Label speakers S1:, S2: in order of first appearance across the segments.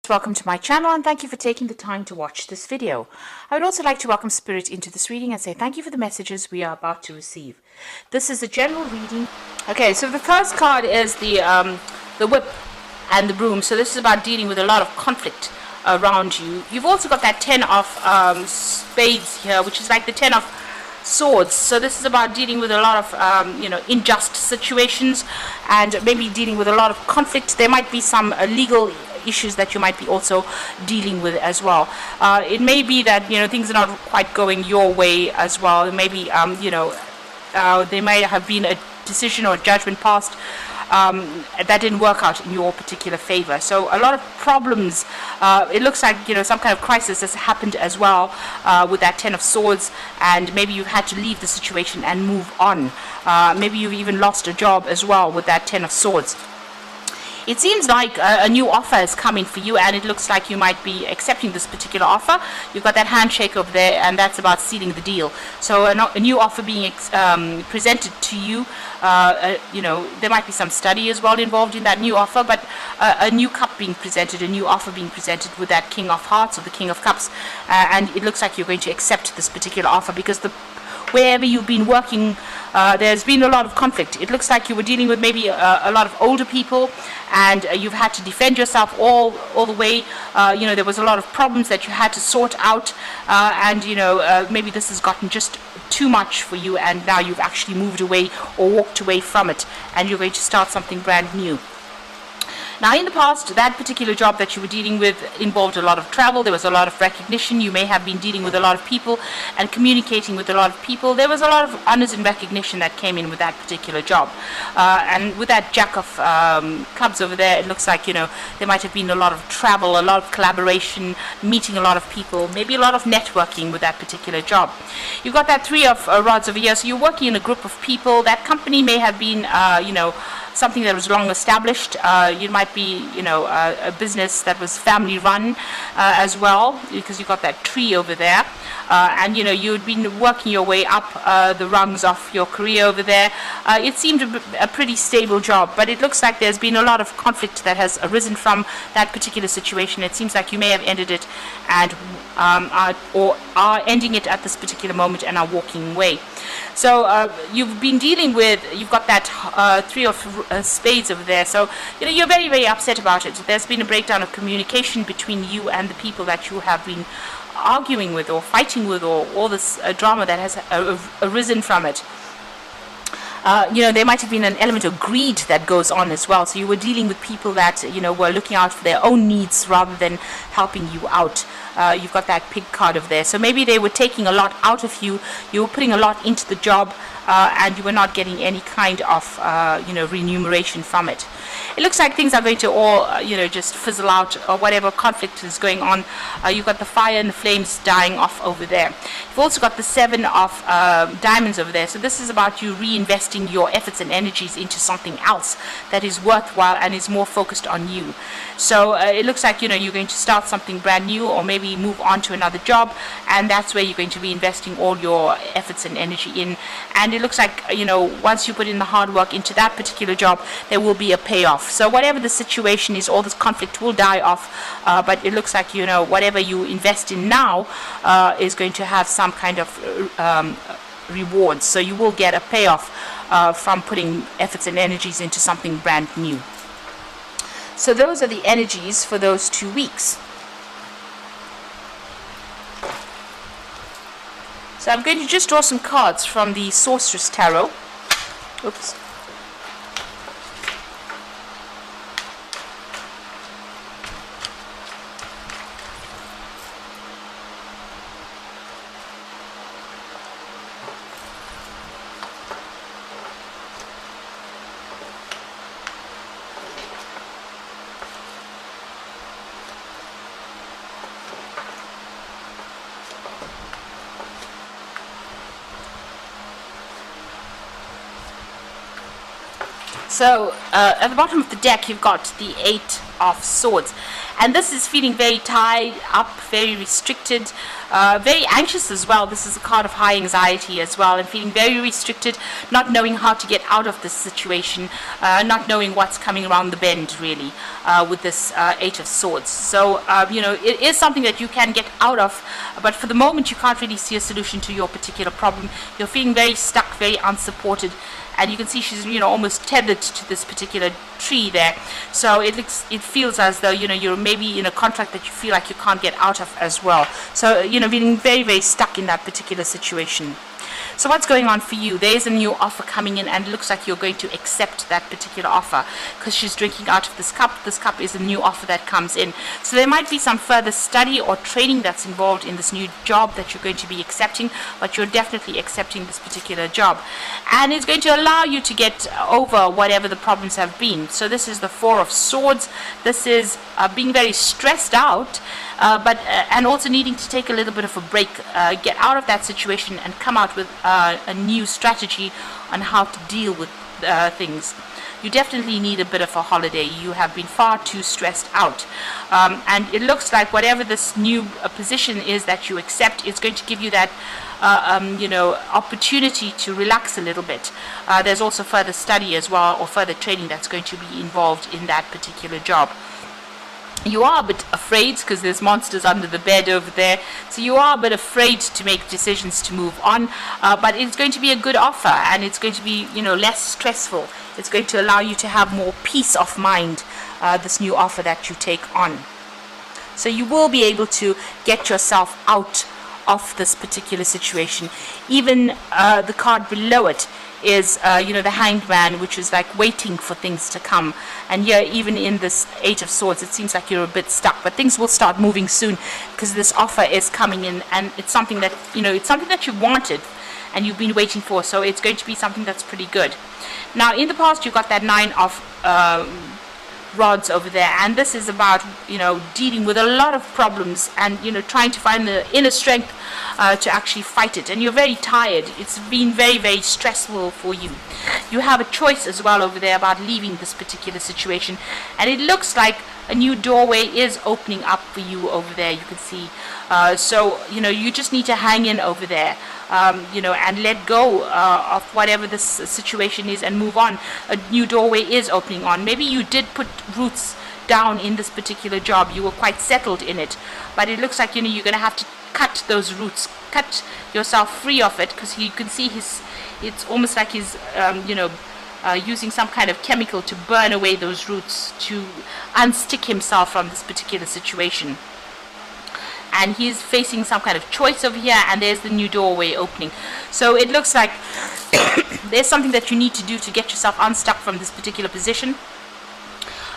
S1: Welcome to my channel and thank you for taking the time to watch this video. I would also like to welcome Spirit into this reading and say thank you for the messages we are about to receive. This is a general reading. Okay, so the first card is the whip and the broom. So this is about dealing with a lot of conflict around you. You've also got that 10 of spades here, which is like the 10 of swords. So this is about dealing with a lot of unjust situations and maybe dealing with a lot of conflict. There might be some legal issues that you might be also dealing with as well. It may be that things are not quite going your way as well. Maybe there may have been a decision or judgment passed that didn't work out in your particular favor. So a lot of problems. It looks like some kind of crisis has happened as well with that 10 of swords, and maybe you've had to leave the situation and move on. Maybe you've even lost a job as well with that 10 of swords. It seems like a new offer is coming for you, and it looks like you might be accepting this particular offer. You've got that handshake over there, and that's about sealing the deal. So a new offer being presented to you. There might be some study as well involved in that new offer, but a new cup being presented, a new offer being presented with that King of Hearts or the King of Cups, and it looks like you're going to accept this particular offer because wherever you've been working, there's been a lot of conflict. It looks like you were dealing with maybe a lot of older people, and you've had to defend yourself all the way. There was a lot of problems that you had to sort out, and maybe this has gotten just too much for you, and now you've actually moved away or walked away from it, and you're going to start something brand new. Now, in the past, that particular job that you were dealing with involved a lot of travel. There was a lot of recognition. You may have been dealing with a lot of people and communicating with a lot of people. There was a lot of honors and recognition that came in with that particular job. And with that Jack of Clubs over there, it looks like, there might have been a lot of travel, a lot of collaboration, meeting a lot of people, maybe a lot of networking with that particular job. You've got that 3 of rods over here. So you're working in a group of people. That company may have been, something that was long established. You might be, a business that was family run as well, because you've got that tree over there. And you'd been working your way up the rungs of your career over there. It seemed a pretty stable job, but it looks like there's been a lot of conflict that has arisen from that particular situation. It seems like you may have ended it and or are ending it at this particular moment and are walking away. So you've been dealing with, you've got that 3 of spades over there. So you're very, very upset about it. There's been a breakdown of communication between you and the people that you have been arguing with or fighting with, or all this drama that has arisen from it. There might have been an element of greed that goes on as well. So you were dealing with people that, were looking out for their own needs rather than helping you out. You've got that pig card over there. So maybe they were taking a lot out of you. You were putting a lot into the job, and you were not getting any kind of, remuneration from it. It looks like things are going to all, just fizzle out, or whatever conflict is going on. You've got the fire and the flames dying off over there. You've also got the 7 of diamonds over there. So this is about you reinvesting your efforts and energies into something else that is worthwhile and is more focused on you. So it looks like, you're going to start something brand new, or maybe move on to another job, and that's where you're going to be investing all your efforts and energy in. And it looks like, once you put in the hard work into that particular job, there will be a payoff. So whatever the situation is, all this conflict will die off, but it looks like, whatever you invest in now is going to have some kind of rewards. So you will get a payoff from putting efforts and energies into something brand new. So those are the energies for those 2 weeks. So I'm going to just draw some cards from the Sorceress Tarot. Oops. So at the bottom of the deck, you've got the 8 of Swords. And this is feeling very tied up, very restricted, very anxious as well. This is a card of high anxiety as well, and feeling very restricted, not knowing how to get out of this situation, not knowing what's coming around the bend, really, with this Eight of Swords. So, it is something that you can get out of, but for the moment you can't really see a solution to your particular problem. You're feeling very stuck, very unsupported, and you can see she's almost tethered to this particular tree there. So it feels as though you're maybe in a contract that you feel like you can't get out of as well. So feeling very, very stuck in that particular situation. So what's going on for you? There is a new offer coming in, and it looks like you're going to accept that particular offer because she's drinking out of this cup. This cup is a new offer that comes in. So there might be some further study or training that's involved in this new job that you're going to be accepting, but you're definitely accepting this particular job. And it's going to allow you to get over whatever the problems have been. So this is the Four of Swords. This is being very stressed out, and also needing to take a little bit of a break, get out of that situation and come out with a new strategy on how to deal with things. You definitely need a bit of a holiday. You have been far too stressed out, and it looks like whatever this new position is that you accept is going to give you that opportunity to relax a little bit. There's also further study as well, or further training that's going to be involved in that particular job. You are a bit afraid because there's monsters under the bed over there, so you are a bit afraid to make decisions to move on, but it's going to be a good offer, and it's going to be less stressful. It's going to allow you to have more peace of mind, this new offer that you take on. So you will be able to get yourself out of this particular situation. Even the card below it is the Hanged Man, which is like waiting for things to come. And here, even in this Eight of Swords, it seems like you're a bit stuck, but things will start moving soon because this offer is coming in, and it's something that it's something that you wanted and you've been waiting for. So it's going to be something that's pretty good. Now, in the past, you got that Nine of rods over there, and this is about dealing with a lot of problems and trying to find the inner strength to actually fight it. And you're very tired. It's been very, very stressful for you. You have a choice as well over there about leaving this particular situation, and it looks like a new doorway is opening up for you over there. You can see so you just need to hang in over there, and let go of whatever this situation is and move on. A new doorway is opening on. Maybe you did put roots down in this particular job. You were quite settled in it, but it looks like you're going to have to cut those roots, cut yourself free of it, because you can see it's almost like he's using some kind of chemical to burn away those roots, to unstick himself from this particular situation. And he's facing some kind of choice over here, and there's the new doorway opening. So it looks like there's something that you need to do to get yourself unstuck from this particular position.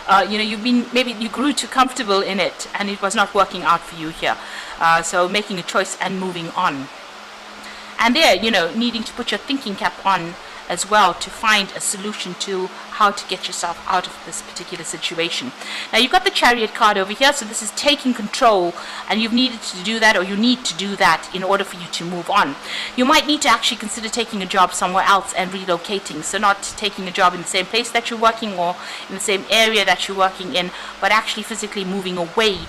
S1: Maybe you grew too comfortable in it and it was not working out for you here. So making a choice and moving on. And there, needing to put your thinking cap on as well to find a solution to how to get yourself out of this particular situation. Now, you've got the Chariot card over here, so this is taking control, and you've needed to do that, or you need to do that in order for you to move on. You might need to actually consider taking a job somewhere else and relocating, so not taking a job in the same place that you're working or in the same area that you're working in, but actually physically moving away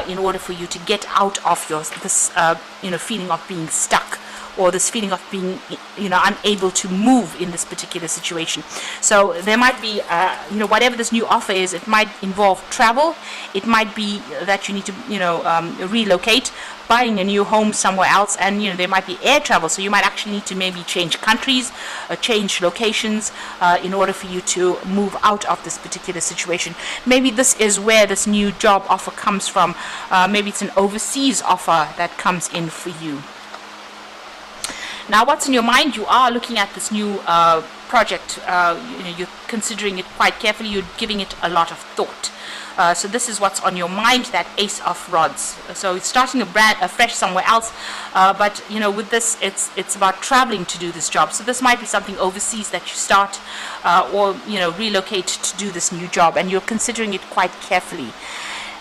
S1: in order for you to get out of this feeling of being stuck, or this feeling of being unable to move in this particular situation. So there might be whatever this new offer is, it might involve travel, it might be that you need to relocate, buying a new home somewhere else, and there might be air travel, so you might actually need to maybe change countries, change locations in order for you to move out of this particular situation. Maybe this is where this new job offer comes from. Maybe it's an overseas offer that comes in for you. Now, what's in your mind? You are looking at this new project. You're considering it quite carefully. You're giving it a lot of thought. So this is what's on your mind, that Ace of Rods. So it's starting afresh somewhere else. But with this, it's about traveling to do this job. So this might be something overseas that you start, or relocate to do this new job, and you're considering it quite carefully.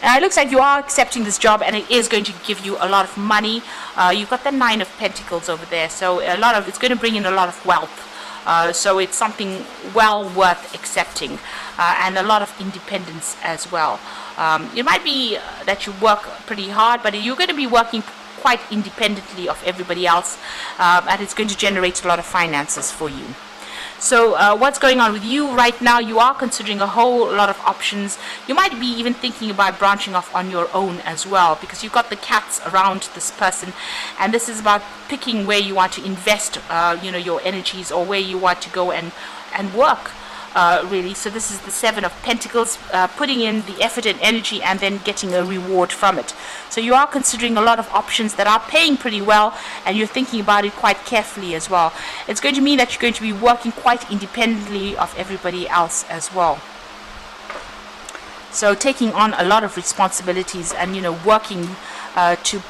S1: It looks like you are accepting this job, and it is going to give you a lot of money. You've got the Nine of Pentacles over there, so it's going to bring in a lot of wealth. So it's something well worth accepting, and a lot of independence as well. It might be that you work pretty hard, but you're going to be working quite independently of everybody else, and it's going to generate a lot of finances for you. So what's going on with you right now? You are considering a whole lot of options. You might be even thinking about branching off on your own as well, because you've got the cats around this person, and this is about picking where you want to invest your energies, or where you want to go and work. Really. So this is the Seven of Pentacles, putting in the effort and energy and then getting a reward from it. So you are considering a lot of options that are paying pretty well, and you're thinking about it quite carefully as well. It's going to mean that you're going to be working quite independently of everybody else as well. So taking on a lot of responsibilities and working to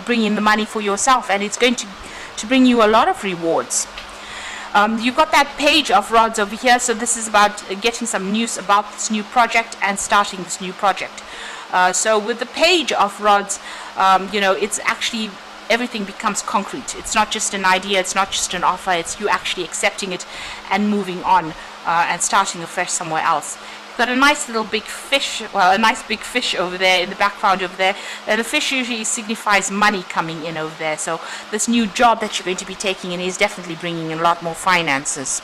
S1: bring in the money for yourself, and it's going to bring you a lot of rewards. You've got that Page of Rods over here, so this is about getting some news about this new project and starting this new project. So with the Page of Rods, it's actually, everything becomes concrete. It's not just an idea, it's not just an offer, it's you actually accepting it and moving on and starting afresh somewhere else. Got a nice little big fish, well, a nice big fish over there in the background over there. The fish usually signifies money coming in over there. So this new job that you're going to be taking in is definitely bringing in a lot more finances.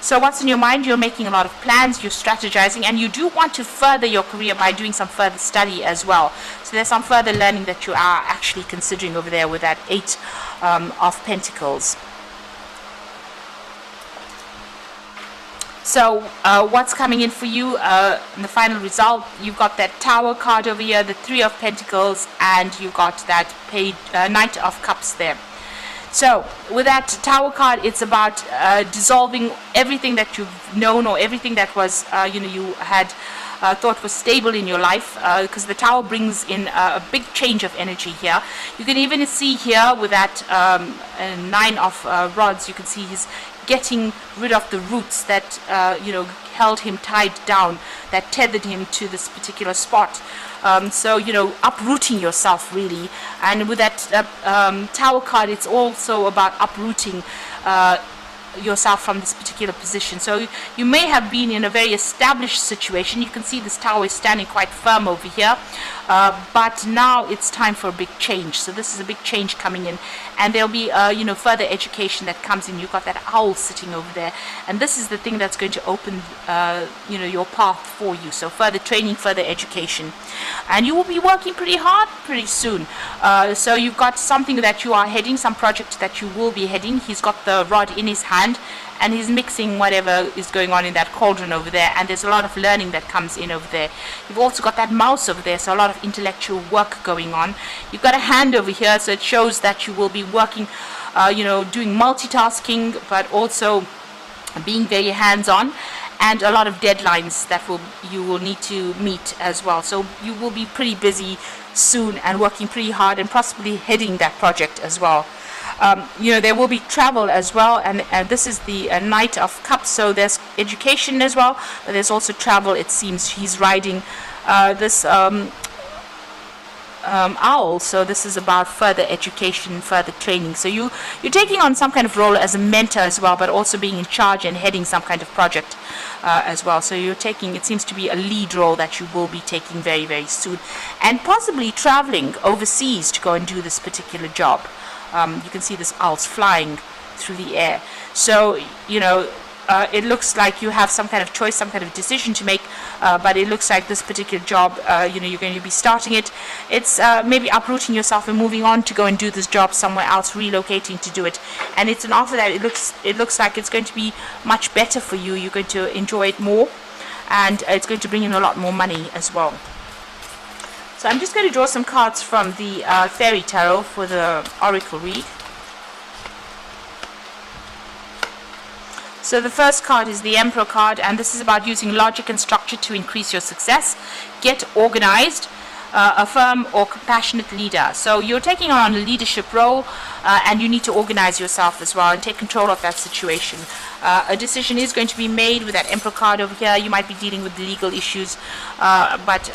S1: So what's in your mind? You're making a lot of plans, you're strategizing, and you do want to further your career by doing some further study as well. So there's some further learning that you are actually considering over there with that Eight of Pentacles. So what's coming in for you in the final result? You've got that Tower card over here, the Three of Pentacles, and you've got that Knight of Cups there. So with that Tower card, it's about dissolving everything that you've known, or everything that was you had thought was stable in your life, because the Tower brings in a big change of energy here. You can even see here with that Nine of Rods, you can see he's getting rid of the roots that held him tied down, that tethered him to this particular spot. So uprooting yourself really. And with that Tower card, it's also about uprooting yourself from this particular position. So you may have been in a very established situation. You can see this Tower is standing quite firm over here, but now it's time for a big change. So this is a big change coming in, and there'll be further education that comes in. You've got that owl sitting over there, and this is the thing that's going to open your path for you. So further training, further education, and you will be working pretty hard pretty soon. So you've got something that you are heading, some project that you will be heading. He's got the rod in his hand, and he's mixing whatever is going on in that cauldron over there, and there's a lot of learning that comes in over there. You've also got that mouse over there, so a lot of intellectual work going on. You've got a hand over here, so it shows that you will be working doing multitasking, but also being very hands-on, and a lot of deadlines that you will need to meet as well. So you will be pretty busy soon and working pretty hard, and possibly heading that project as well. There will be travel as well, and this is the Knight of Cups, so there's education as well, but there's also travel. It seems he's riding this owl, so this is about further education, further training. So you're taking on some kind of role as a mentor as well, but also being in charge and heading some kind of project as well. So you're taking, it seems to be a lead role that you will be taking very, very soon, and possibly traveling overseas to go and do this particular job. You can see this owl's flying through the air. So, it looks like you have some kind of choice, some kind of decision to make, but it looks like this particular job, you're going to be starting it. It's maybe uprooting yourself and moving on to go and do this job somewhere else, relocating to do it. And it's an offer that it looks like it's going to be much better for you. You're going to enjoy it more, and it's going to bring in a lot more money as well. So I'm just going to draw some cards from the Fairy Tarot for the Oracle read. So the first card is the Emperor card, and this is about using logic and structure to increase your success. Get organized, a firm or compassionate leader. So you're taking on a leadership role, and you need to organize yourself as well and take control of that situation. A decision is going to be made with that Emperor card over here. You might be dealing with legal issues, but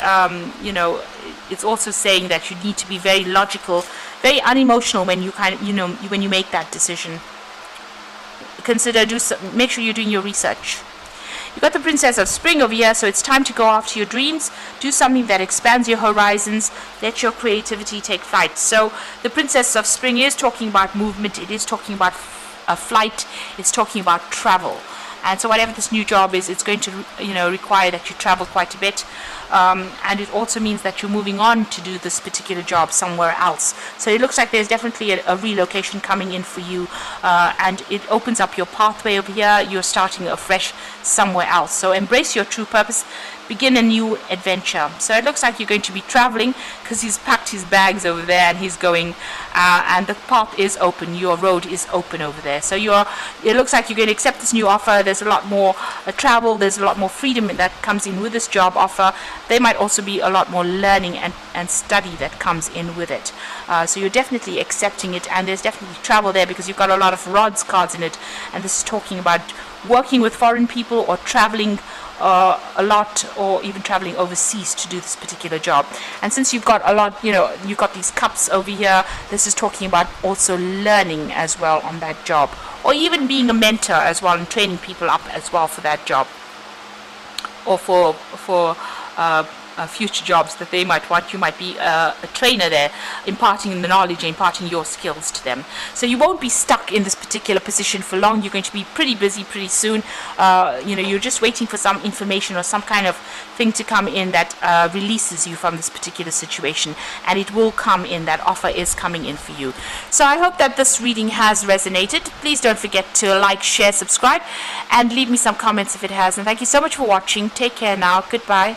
S1: it's also saying that you need to be very logical, very unemotional when you when you make that decision. consider, make sure you're doing your research. You got the Princess of Spring over here, so it's time to go after your dreams. Do something that expands your horizons. Let your creativity take flight. So the Princess of Spring is talking about movement. It is talking about a flight. It's talking about travel. And so whatever this new job is, it's going to, require that you travel quite a bit. And it also means that you're moving on to do this particular job somewhere else. So it looks like there's definitely a relocation coming in for you, and it opens up your pathway over here. You're starting afresh somewhere else. So embrace your true purpose. Begin a new adventure. So it looks like you're going to be traveling, because he's packed his bags over there and he's going, and the path is open. Your road is open over there. So it looks like you're going to accept this new offer. There's a lot more travel. There's a lot more freedom that comes in with this job offer. There might also be a lot more learning and study that comes in with it. So you're definitely accepting it, and there's definitely travel there because you've got a lot of rods cards in it, and this is talking about working with foreign people or traveling a lot, or even traveling overseas to do this particular job. And since you've got a lot, you've got these cups over here, this is talking about also learning as well on that job, or even being a mentor as well and training people up as well for that job, or for future jobs that they might want. You might be a trainer there, imparting the knowledge, imparting your skills to them. So you won't be stuck in this particular position for long. You're going to be pretty busy pretty soon. You're just waiting for some information or some kind of thing to come in that releases you from this particular situation, and it will come in. That offer is coming in for you. So I hope that this reading has resonated. Please don't forget to like, share, subscribe, and leave me some comments if it has. And thank you so much for watching. Take care now. Goodbye.